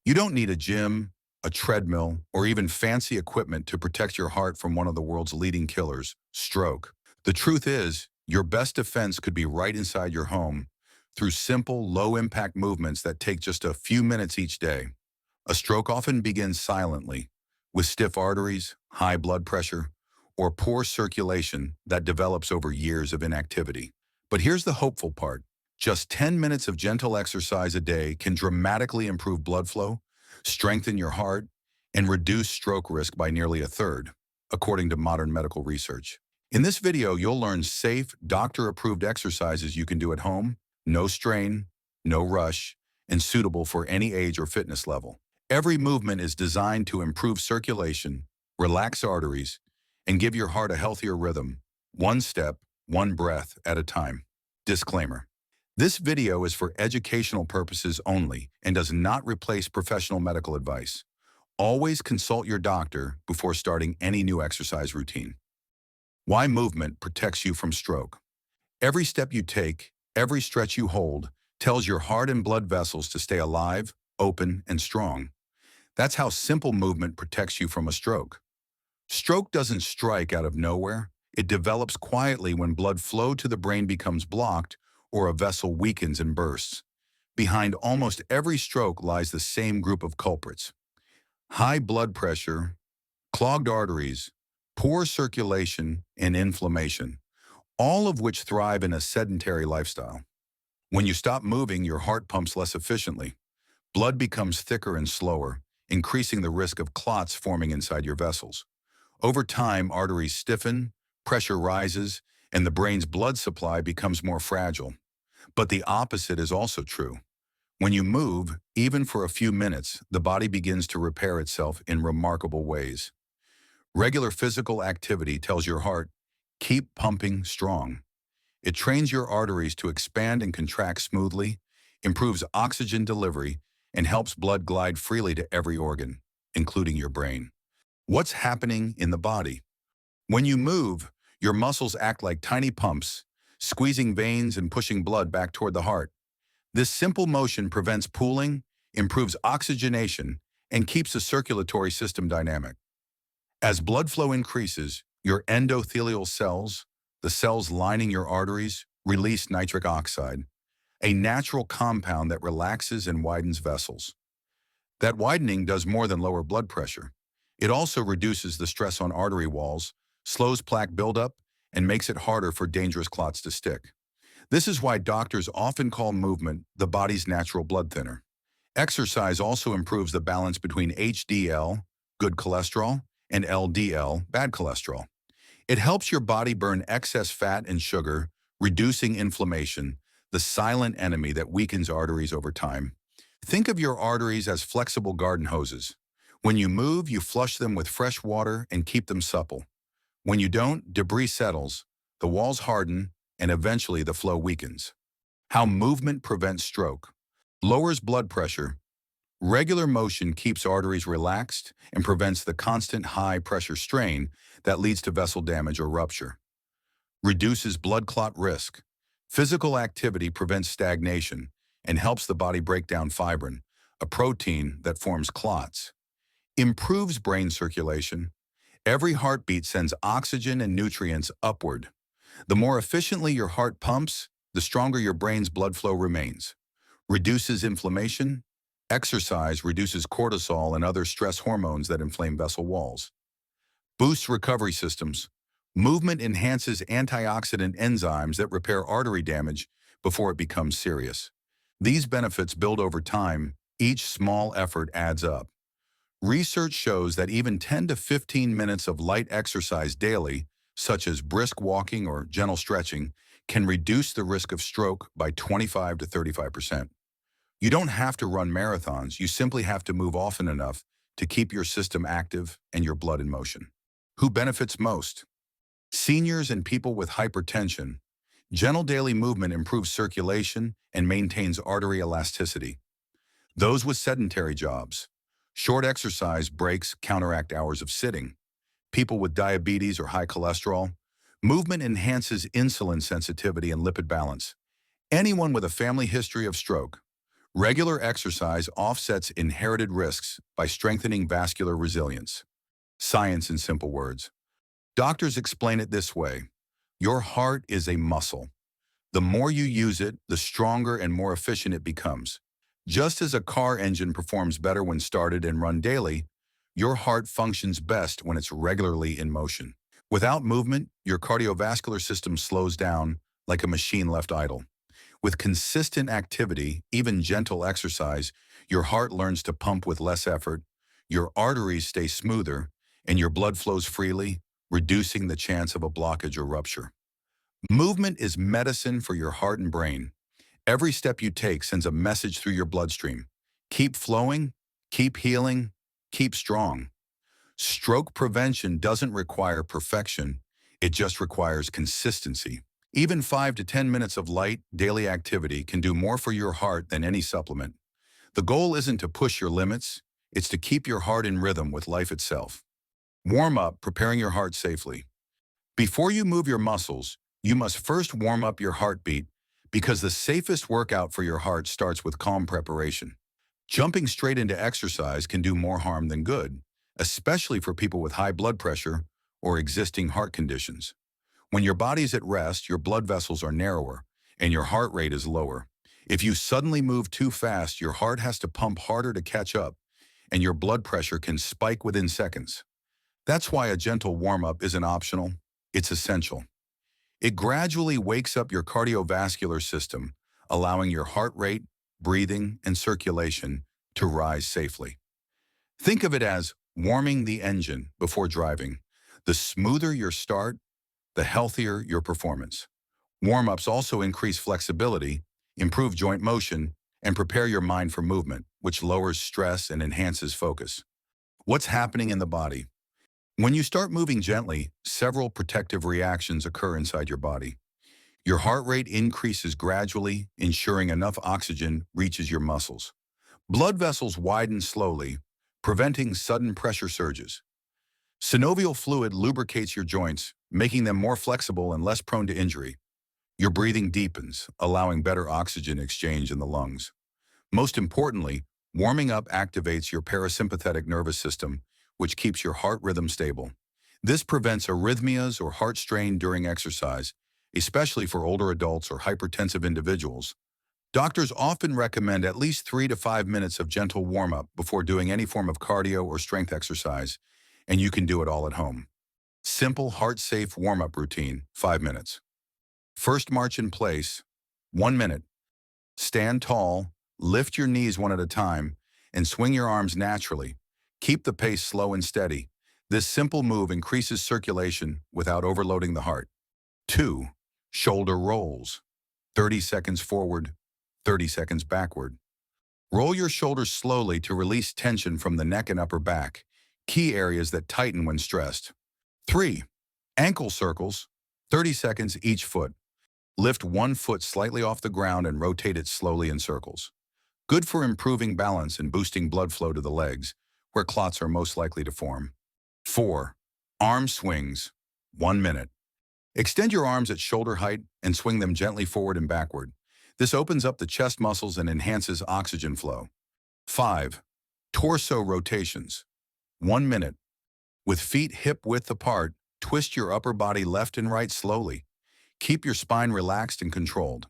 You don't need a gym, a treadmill, or even fancy equipment to protect your heart from one of the world's leading killers, stroke. The truth is, your best defense could be right inside your home through simple, low-impact movements that take just a few minutes each day. A stroke often begins silently, with stiff arteries, high blood pressure, or poor circulation that develops over years of inactivity. But here's the hopeful part. Just 10 minutes of gentle exercise a day can dramatically improve blood flow, strengthen your heart, and reduce stroke risk by nearly a third, according to modern medical research. In this video, you'll learn safe, doctor-approved exercises you can do at home, no strain, no rush, and suitable for any age or fitness level. Every movement is designed to improve circulation, relax arteries, and give your heart a healthier rhythm, one step, one breath at a time. Disclaimer. This video is for educational purposes only and does not replace professional medical advice. Always consult your doctor before starting any new exercise routine. Why movement protects you from stroke. Every step you take, every stretch you hold, tells your heart and blood vessels to stay alive, open, and strong. That's how simple movement protects you from a stroke. Stroke doesn't strike out of nowhere. It develops quietly when blood flow to the brain becomes blocked or a vessel weakens and bursts. Behind almost every stroke lies the same group of culprits: high blood pressure, clogged arteries, poor circulation, and inflammation, all of which thrive in a sedentary lifestyle. When you stop moving, your heart pumps less efficiently. Blood becomes thicker and slower, increasing the risk of clots forming inside your vessels. Over time, arteries stiffen, pressure rises, and the brain's blood supply becomes more fragile. But the opposite is also true. When you move, even for a few minutes, the body begins to repair itself in remarkable ways. Regular physical activity tells your heart, keep pumping strong. It trains your arteries to expand and contract smoothly, improves oxygen delivery, and helps blood glide freely to every organ, including your brain. What's happening in the body? When you move, your muscles act like tiny pumps, squeezing veins and pushing blood back toward the heart. This simple motion prevents pooling, improves oxygenation, and keeps the circulatory system dynamic. As blood flow increases, your endothelial cells, the cells lining your arteries, release nitric oxide, a natural compound that relaxes and widens vessels. That widening does more than lower blood pressure. It also reduces the stress on artery walls, slows plaque buildup, and makes it harder for dangerous clots to stick. This is why doctors often call movement the body's natural blood thinner. Exercise also improves the balance between HDL, good cholesterol, and LDL, bad cholesterol. It helps your body burn excess fat and sugar, reducing inflammation, the silent enemy that weakens arteries over time. Think of your arteries as flexible garden hoses. When you move, you flush them with fresh water and keep them supple. When you don't, debris settles, the walls harden, and eventually the flow weakens. How movement prevents stroke. Lowers blood pressure. Regular motion keeps arteries relaxed and prevents the constant high-pressure strain that leads to vessel damage or rupture. Reduces blood clot risk. Physical activity prevents stagnation and helps the body break down fibrin, a protein that forms clots. Improves brain circulation. Every heartbeat sends oxygen and nutrients upward. The more efficiently your heart pumps, the stronger your brain's blood flow remains. Reduces inflammation. Exercise reduces cortisol and other stress hormones that inflame vessel walls. Boosts recovery systems. Movement enhances antioxidant enzymes that repair artery damage before it becomes serious. These benefits build over time. Each small effort adds up. Research shows that even 10 to 15 minutes of light exercise daily, such as brisk walking or gentle stretching, can reduce the risk of stroke by 25 to 35%. You don't have to run marathons, you simply have to move often enough to keep your system active and your blood in motion. Who benefits most? Seniors and people with hypertension. Gentle daily movement improves circulation and maintains artery elasticity. Those with sedentary jobs. Short exercise breaks counteract hours of sitting. People with diabetes or high cholesterol. Movement enhances insulin sensitivity and lipid balance. Anyone with a family history of stroke. Regular exercise offsets inherited risks by strengthening vascular resilience. Science in simple words. Doctors explain it this way. Your heart is a muscle. The more you use it, the stronger and more efficient it becomes. Just as a car engine performs better when started and run daily, your heart functions best when it's regularly in motion. Without movement, your cardiovascular system slows down like a machine left idle. With consistent activity, even gentle exercise, your heart learns to pump with less effort, your arteries stay smoother, and your blood flows freely, reducing the chance of a blockage or rupture. Movement is medicine for your heart and brain. Every step you take sends a message through your bloodstream. Keep flowing, keep healing, keep strong. Stroke prevention doesn't require perfection, it just requires consistency. Even 5 to 10 minutes of light, daily activity can do more for your heart than any supplement. The goal isn't to push your limits, it's to keep your heart in rhythm with life itself. Warm up, preparing your heart safely. Before you move your muscles, you must first warm up your heartbeat because the safest workout for your heart starts with calm preparation. Jumping straight into exercise can do more harm than good, especially for people with high blood pressure or existing heart conditions. When your body's at rest, your blood vessels are narrower and your heart rate is lower. If you suddenly move too fast, your heart has to pump harder to catch up and your blood pressure can spike within seconds. That's why a gentle warm-up isn't optional, it's essential. It gradually wakes up your cardiovascular system, allowing your heart rate, breathing, and circulation to rise safely. Think of it as warming the engine before driving. The smoother your start, the healthier your performance. Warm-ups also increase flexibility, improve joint motion, and prepare your mind for movement, which lowers stress and enhances focus. What's happening in the body? When you start moving gently, several protective reactions occur inside your body. Your heart rate increases gradually, ensuring enough oxygen reaches your muscles. Blood vessels widen slowly, preventing sudden pressure surges. Synovial fluid lubricates your joints, making them more flexible and less prone to injury. Your breathing deepens, allowing better oxygen exchange in the lungs. Most importantly, warming up activates your parasympathetic nervous system, which keeps your heart rhythm stable. This prevents arrhythmias or heart strain during exercise, especially for older adults or hypertensive individuals. Doctors often recommend at least 3 to 5 minutes of gentle warm-up before doing any form of cardio or strength exercise, and you can do it all at home. Simple, heart-safe warm-up routine, 5 minutes. First march in place, 1 minute. Stand tall, lift your knees one at a time, and swing your arms naturally. Keep the pace slow and steady. This simple move increases circulation without overloading the heart. 2. Shoulder rolls. 30 seconds forward, 30 seconds backward. Roll your shoulders slowly to release tension from the neck and upper back, key areas that tighten when stressed. 3. Ankle circles, 30 seconds each foot. Lift one foot slightly off the ground and rotate it slowly in circles. Good for improving balance and boosting blood flow to the legs, where clots are most likely to form. 4. Arm swings, 1 minute. Extend your arms at shoulder height and swing them gently forward and backward. This opens up the chest muscles and enhances oxygen flow. 5. Torso rotations, 1 minute. With feet hip-width apart, twist your upper body left and right slowly. Keep your spine relaxed and controlled.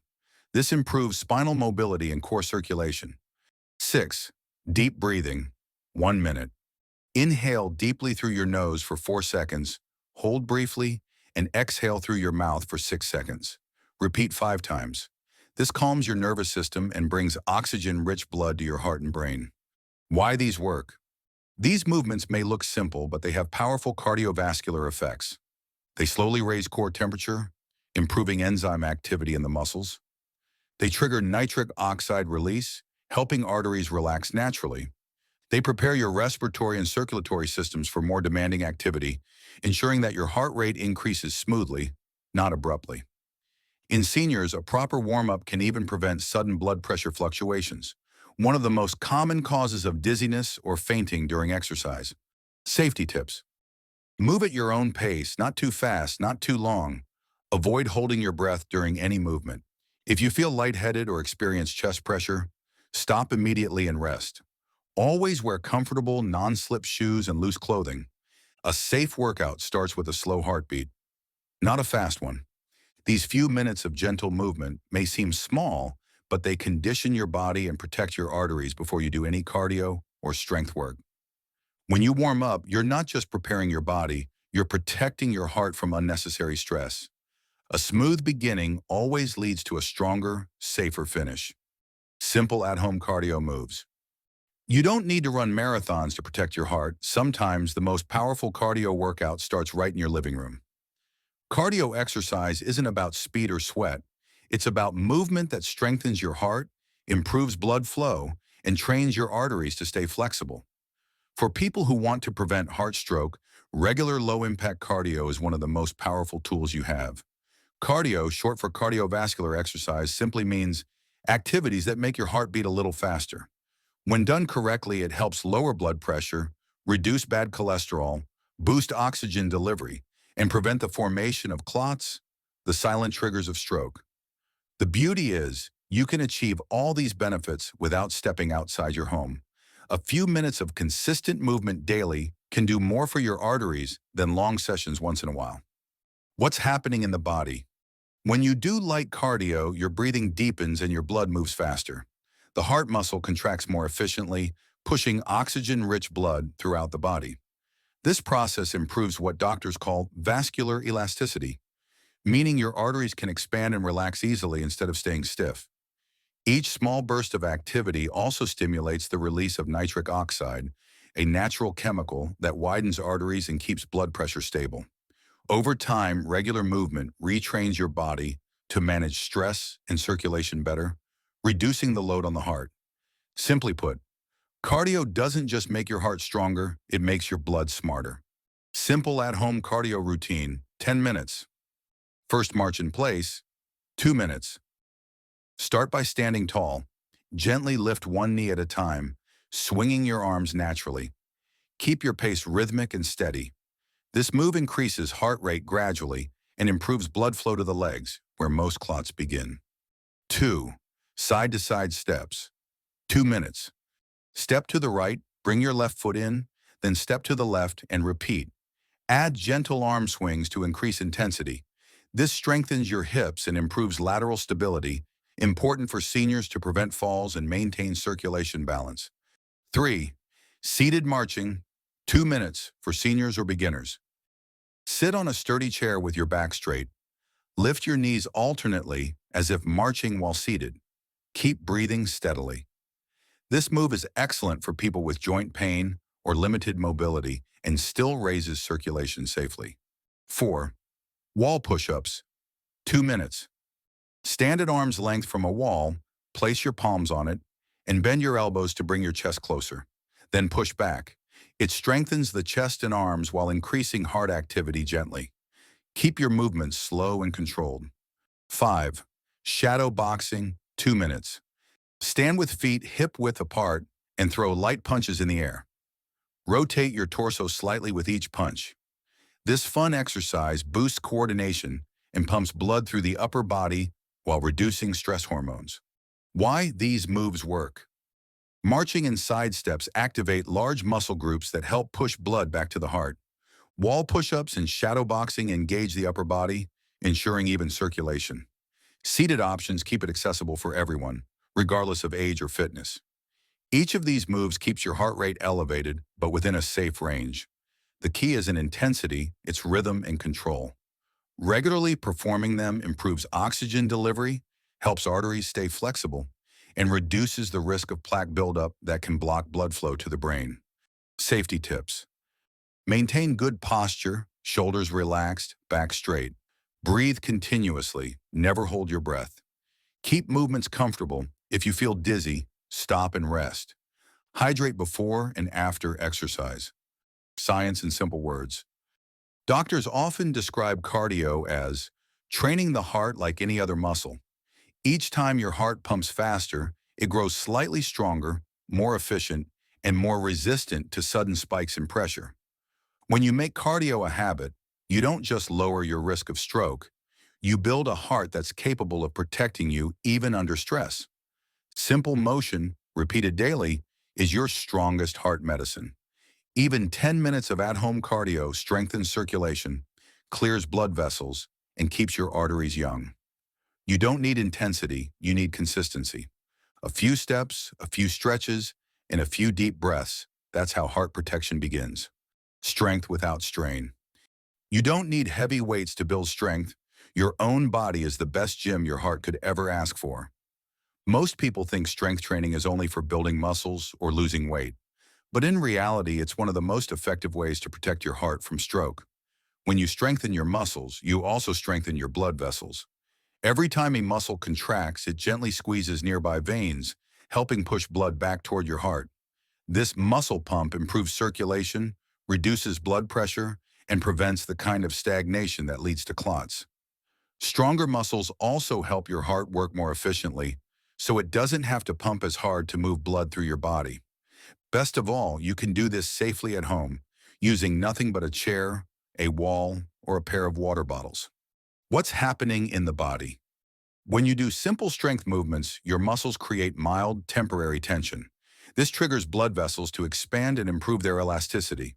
This improves spinal mobility and core circulation. 6. Deep breathing, 1 minute. Inhale deeply through your nose for 4 seconds, hold briefly, and exhale through your mouth for 6 seconds. Repeat 5 times. This calms your nervous system and brings oxygen-rich blood to your heart and brain. Why these work? These movements may look simple, but they have powerful cardiovascular effects. They slowly raise core temperature, improving enzyme activity in the muscles. They trigger nitric oxide release, helping arteries relax naturally. They prepare your respiratory and circulatory systems for more demanding activity, ensuring that your heart rate increases smoothly, not abruptly. In seniors, a proper warm-up can even prevent sudden blood pressure fluctuations, one of the most common causes of dizziness or fainting during exercise. Safety tips. Move at your own pace, not too fast, not too long. Avoid holding your breath during any movement. If you feel lightheaded or experience chest pressure, Stop immediately and rest. Always wear comfortable, non-slip shoes and loose clothing. A safe workout starts with a slow heartbeat, not a fast one. These few minutes of gentle movement may seem small, but they condition your body and protect your arteries before you do any cardio or strength work. When you warm up, you're not just preparing your body, you're protecting your heart from unnecessary stress. A smooth beginning always leads to a stronger, safer finish. Simple at-home cardio moves. You don't need to run marathons to protect your heart. Sometimes the most powerful cardio workout starts right in your living room. Cardio exercise isn't about speed or sweat. It's about movement that strengthens your heart, improves blood flow, and trains your arteries to stay flexible. For people who want to prevent heart stroke, regular low-impact cardio is one of the most powerful tools you have. Cardio, short for cardiovascular exercise, simply means activities that make your heart beat a little faster. When done correctly, it helps lower blood pressure, reduce bad cholesterol, boost oxygen delivery, and prevent the formation of clots, the silent triggers of stroke. The beauty is, you can achieve all these benefits without stepping outside your home. A few minutes of consistent movement daily can do more for your arteries than long sessions once in a while. What's happening in the body? When you do light cardio, your breathing deepens and your blood moves faster. The heart muscle contracts more efficiently, pushing oxygen-rich blood throughout the body. This process improves what doctors call vascular elasticity, meaning your arteries can expand and relax easily instead of staying stiff. Each small burst of activity also stimulates the release of nitric oxide, a natural chemical that widens arteries and keeps blood pressure stable. Over time, regular movement retrains your body to manage stress and circulation better, reducing the load on the heart. Simply put, cardio doesn't just make your heart stronger, it makes your blood smarter. Simple at-home cardio routine, 10 minutes. First march in place, 2 minutes. Start by standing tall. Gently lift one knee at a time, swinging your arms naturally. Keep your pace rhythmic and steady. This move increases heart rate gradually and improves blood flow to the legs, where most clots begin. 2. Side-to-side steps. 2 minutes. Step to the right, bring your left foot in, then step to the left and repeat. Add gentle arm swings to increase intensity. This strengthens your hips and improves lateral stability, important for seniors to prevent falls and maintain circulation balance. 3. Seated marching, 2 minutes for seniors or beginners. Sit on a sturdy chair with your back straight. Lift your knees alternately as if marching while seated. Keep breathing steadily. This move is excellent for people with joint pain or limited mobility and still raises circulation safely. 4. Wall push-ups, 2 minutes. Stand at arm's length from a wall, place your palms on it, and bend your elbows to bring your chest closer. Then push back. It strengthens the chest and arms while increasing heart activity gently. Keep your movements slow and controlled. 5. Shadow boxing, 2 minutes. Stand with feet hip-width apart and throw light punches in the air. Rotate your torso slightly with each punch. This fun exercise boosts coordination and pumps blood through the upper body while reducing stress hormones. Why these moves work? Marching and side steps activate large muscle groups that help push blood back to the heart. Wall push-ups and shadow boxing engage the upper body, ensuring even circulation. Seated options keep it accessible for everyone, regardless of age or fitness. Each of these moves keeps your heart rate elevated, but within a safe range. The key isn't intensity, it's rhythm and control. Regularly performing them improves oxygen delivery, helps arteries stay flexible, and reduces the risk of plaque buildup that can block blood flow to the brain. Safety tips. Maintain good posture, shoulders relaxed, back straight. Breathe continuously, never hold your breath. Keep movements comfortable. If you feel dizzy, stop and rest. Hydrate before and after exercise. Science in simple words. Doctors often describe cardio as training the heart like any other muscle. Each time your heart pumps faster, it grows slightly stronger, more efficient, and more resistant to sudden spikes in pressure. When you make cardio a habit, you don't just lower your risk of stroke, you build a heart that's capable of protecting you even under stress. Simple motion repeated daily, is your strongest heart medicine. Even 10 minutes of at-home cardio strengthens circulation, clears blood vessels, and keeps your arteries young. You don't need intensity, you need consistency. A few steps, a few stretches, and a few deep breaths. That's how heart protection begins. Strength without strain. You don't need heavy weights to build strength. Your own body is the best gym your heart could ever ask for. Most people think strength training is only for building muscles or losing weight. But in reality, it's one of the most effective ways to protect your heart from stroke. When you strengthen your muscles, you also strengthen your blood vessels. Every time a muscle contracts, it gently squeezes nearby veins, helping push blood back toward your heart. This muscle pump improves circulation, reduces blood pressure, and prevents the kind of stagnation that leads to clots. Stronger muscles also help your heart work more efficiently, so it doesn't have to pump as hard to move blood through your body. Best of all, you can do this safely at home, using nothing but a chair, a wall, or a pair of water bottles. What's happening in the body? When you do simple strength movements, your muscles create mild, temporary tension. This triggers blood vessels to expand and improve their elasticity.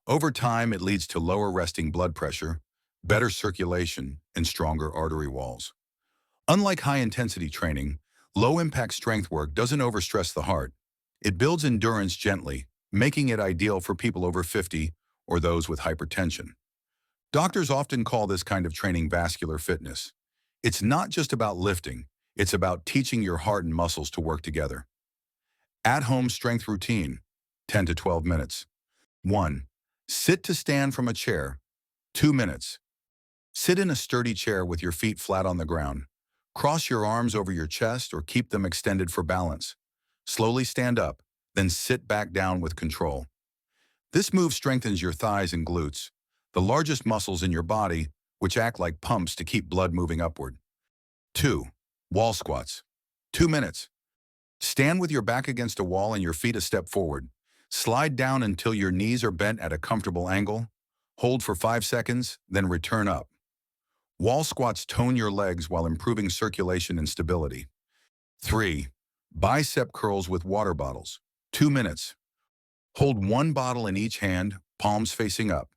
Over time, it leads to lower resting blood pressure, better circulation, and stronger artery walls. Unlike high-intensity training, low-impact strength work doesn't overstress the heart. It builds endurance gently, making it ideal for people over 50 or those with hypertension. Doctors often call this kind of training vascular fitness. It's not just about lifting, it's about teaching your heart and muscles to work together. At-home strength routine, 10 to 12 minutes. 1. Sit to stand from a chair, 2 minutes. Sit in a sturdy chair with your feet flat on the ground. Cross your arms over your chest or keep them extended for balance. Slowly stand up, then sit back down with control. This move strengthens your thighs and glutes, the largest muscles in your body, which act like pumps to keep blood moving upward. 2. Wall squats. 2 minutes. Stand with your back against a wall and your feet a step forward. Slide down until your knees are bent at a comfortable angle. Hold for 5 seconds, then return up. Wall squats tone your legs while improving circulation and stability. 3. Bicep curls with water bottles. 2 minutes. Hold one bottle in each hand, palms facing up.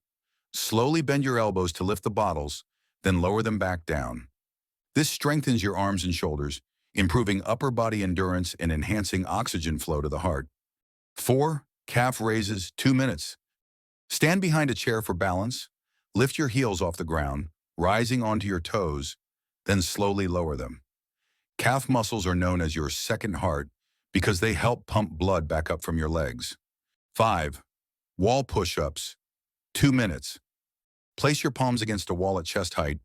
Slowly bend your elbows to lift the bottles, then lower them back down. This strengthens your arms and shoulders, improving upper body endurance and enhancing oxygen flow to the heart. 4. Calf raises, 2 minutes. Stand behind a chair for balance. Lift your heels off the ground, rising onto your toes, then slowly lower them. Calf muscles are known as your second heart because they help pump blood back up from your legs. 5. Wall push-ups, 2 minutes. Place your palms against a wall at chest height.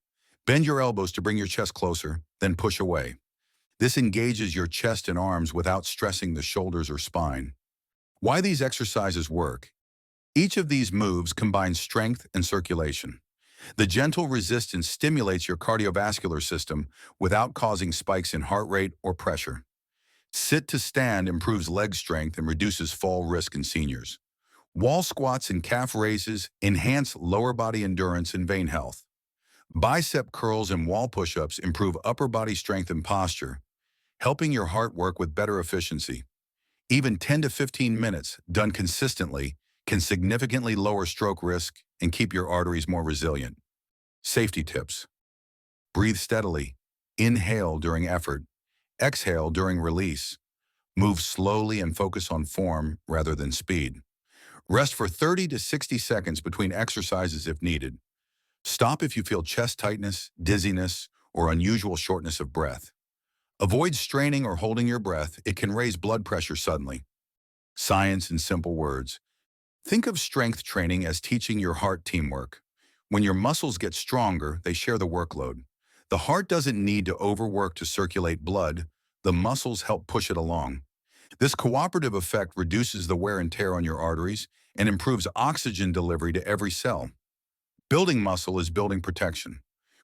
Bend your elbows to bring your chest closer, then push away. This engages your chest and arms without stressing the shoulders or spine. Why these exercises work? Each of these moves combines strength and circulation. The gentle resistance stimulates your cardiovascular system without causing spikes in heart rate or pressure. Sit to stand improves leg strength and reduces fall risk in seniors. Wall squats and calf raises enhance lower body endurance and vein health. Bicep curls and wall push-ups improve upper body strength and posture, helping your heart work with better efficiency. Even 10 to 15 minutes, done consistently, can significantly lower stroke risk and keep your arteries more resilient. Safety tips. Breathe steadily. Inhale during effort. Exhale during release. Move slowly and focus on form rather than speed. Rest for 30 to 60 seconds between exercises if needed. Stop if you feel chest tightness, dizziness, or unusual shortness of breath. Avoid straining or holding your breath. It can raise blood pressure suddenly. Science in simple words. Think of strength training as teaching your heart teamwork. When your muscles get stronger, they share the workload. The heart doesn't need to overwork to circulate blood. The muscles help push it along. This cooperative effect reduces the wear and tear on your arteries and improves oxygen delivery to every cell. Building muscle is building protection.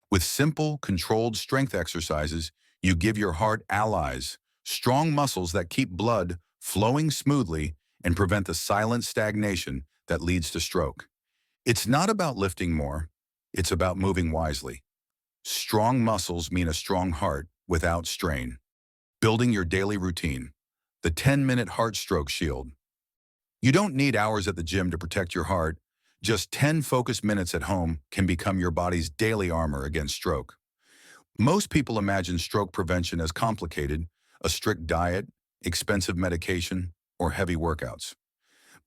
With simple, controlled strength exercises, you give your heart allies, strong muscles that keep blood flowing smoothly and prevent the silent stagnation that leads to stroke. It's not about lifting more, it's about moving wisely. Strong muscles mean a strong heart without strain. Building your daily routine. the 10-minute heart stroke shield. You don't need hours at the gym to protect your heart. Just 10 focused minutes at home can become your body's daily armor against stroke. Most people imagine stroke prevention as complicated, a strict diet, expensive medication, or heavy workouts.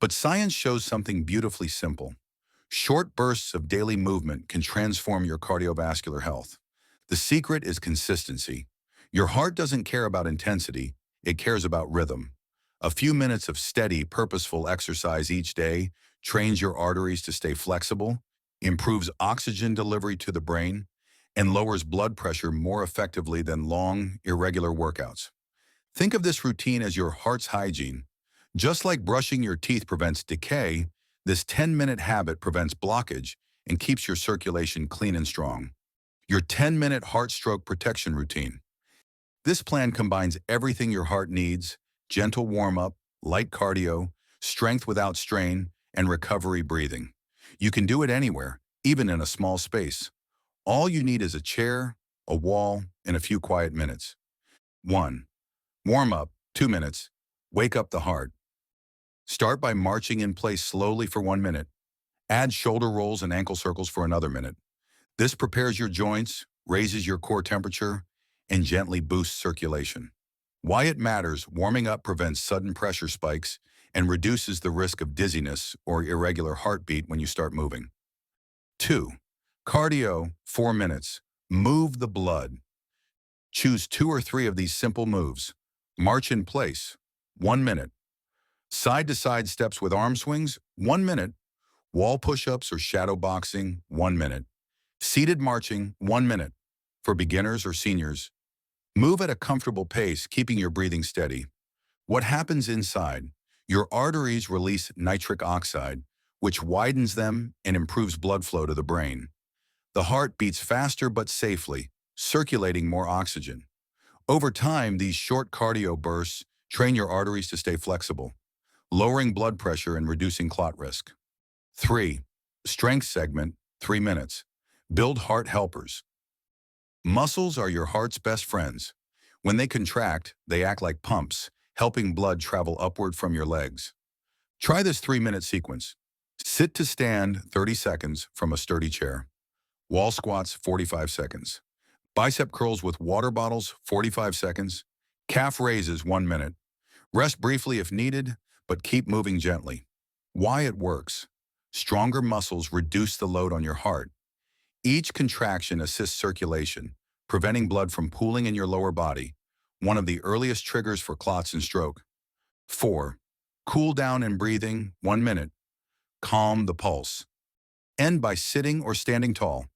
But science shows something beautifully simple. Short bursts of daily movement can transform your cardiovascular health. The secret is consistency. Your heart doesn't care about intensity, it cares about rhythm. A few minutes of steady, purposeful exercise each day trains your arteries to stay flexible, improves oxygen delivery to the brain, and lowers blood pressure more effectively than long, irregular workouts. Think of this routine as your heart's hygiene. Just like brushing your teeth prevents decay, this 10-minute habit prevents blockage and keeps your circulation clean and strong. Your 10-minute heart stroke protection routine. This plan combines everything your heart needs: gentle warm-up, light cardio, strength without strain, and recovery breathing. You can do it anywhere, even in a small space. All you need is a chair, a wall, and a few quiet minutes. 1. Warm up, 2 minutes. Wake up the heart. Start by marching in place slowly for 1 minute. Add shoulder rolls and ankle circles for another minute. This prepares your joints, raises your core temperature, and gently boosts circulation. Why it matters: warming up prevents sudden pressure spikes and reduces the risk of dizziness or irregular heartbeat when you start moving. 2. Cardio, 4 minutes. Move the blood. Choose 2 or 3 of these simple moves. March in place, 1 minute. Side-to-side steps with arm swings, 1 minute. Wall push-ups or shadow boxing, 1 minute. Seated marching, 1 minute. For beginners or seniors, move at a comfortable pace, keeping your breathing steady. What happens inside? Your arteries release nitric oxide, which widens them and improves blood flow to the brain. The heart beats faster but safely, circulating more oxygen. Over time, these short cardio bursts train your arteries to stay flexible, lowering blood pressure and reducing clot risk. 3. Strength segment, 3 minutes. Build heart helpers. Muscles are your heart's best friends. When they contract, they act like pumps, helping blood travel upward from your legs. Try this 3-minute sequence. Sit to stand 30 seconds from a sturdy chair. Wall squats 45 seconds. Bicep curls with water bottles 45 seconds. Calf raises 1 minute. Rest briefly if needed, but keep moving gently. Why it works? Stronger muscles reduce the load on your heart. Each contraction assists circulation, preventing blood from pooling in your lower body, one of the earliest triggers for clots and stroke. 4. Cool down and breathing, 1 minute. Calm the pulse. End by sitting or standing tall.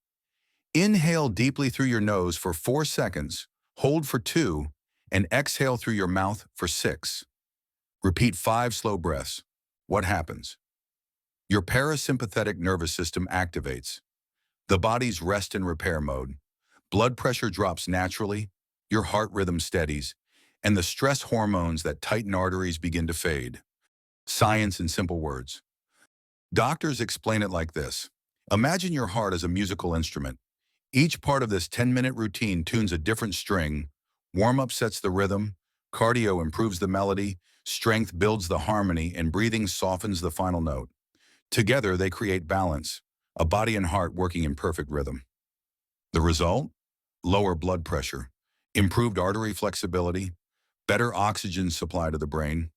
Inhale deeply through your nose for 4 seconds, hold for 2, and exhale through your mouth for 6. Repeat 5 slow breaths. What happens? Your parasympathetic nervous system activates. The body's rest and repair mode. Blood pressure drops naturally, your heart rhythm steadies, and the stress hormones that tighten arteries begin to fade. Science in simple words. Doctors explain it like this. Imagine your heart as a musical instrument. Each part of this 10-minute routine tunes a different string. Warm-up sets the rhythm, cardio improves the melody, strength builds the harmony, and breathing softens the final note. Together, they create balance, a body and heart working in perfect rhythm. The result? Lower blood pressure, improved artery flexibility, better oxygen supply to the brain,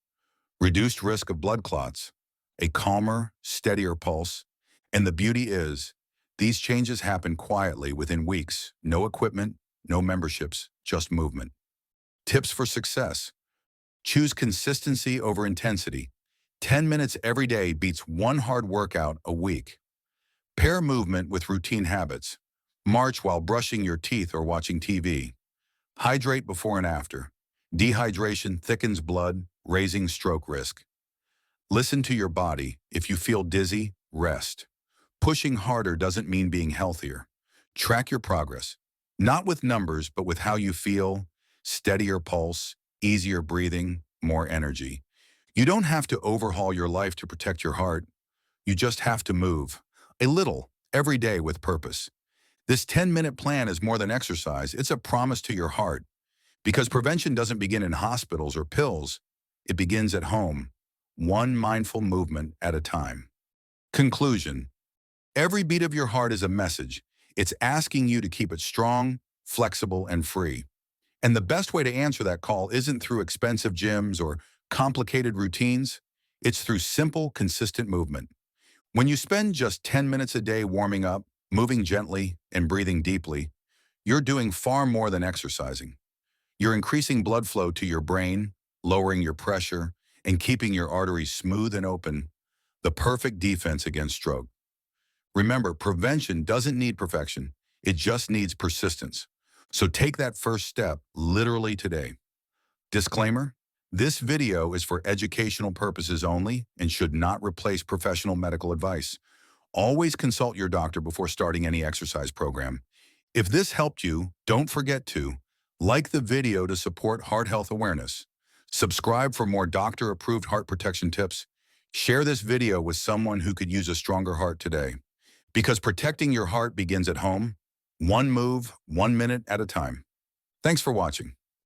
reduced risk of blood clots, a calmer, steadier pulse, and the beauty is, these changes happen quietly within weeks. No equipment, no memberships, just movement. Tips for success. Choose consistency over intensity. 10 minutes every day beats 1 hard workout a week. Pair movement with routine habits. March while brushing your teeth or watching TV. Hydrate before and after. Dehydration thickens blood, raising stroke risk. Listen to your body. If you feel dizzy, rest. Pushing harder doesn't mean being healthier. Track your progress, not with numbers, but with how you feel: steadier pulse, easier breathing, more energy. You don't have to overhaul your life to protect your heart. You just have to move a little every day with purpose. This 10-minute plan is more than exercise. It's a promise to your heart. Because prevention doesn't begin in hospitals or pills. It begins at home, one mindful movement at a time. Conclusion. Every beat of your heart is a message. It's asking you to keep it strong, flexible, and free. And the best way to answer that call isn't through expensive gyms or complicated routines. It's through simple, consistent movement. When you spend just 10 minutes a day warming up, moving gently, and breathing deeply, you're doing far more than exercising. You're increasing blood flow to your brain, lowering your pressure, and keeping your arteries smooth and open, the perfect defense against stroke. Remember, prevention doesn't need perfection. It just needs persistence. So take that first step literally today. Disclaimer: this video is for educational purposes only and should not replace professional medical advice. Always consult your doctor before starting any exercise program. If this helped you, don't forget to like the video to support heart health awareness, subscribe for more doctor-approved heart protection tips, share this video with someone who could use a stronger heart today. Because protecting your heart begins at home, one move, 1 minute at a time. Thanks for watching.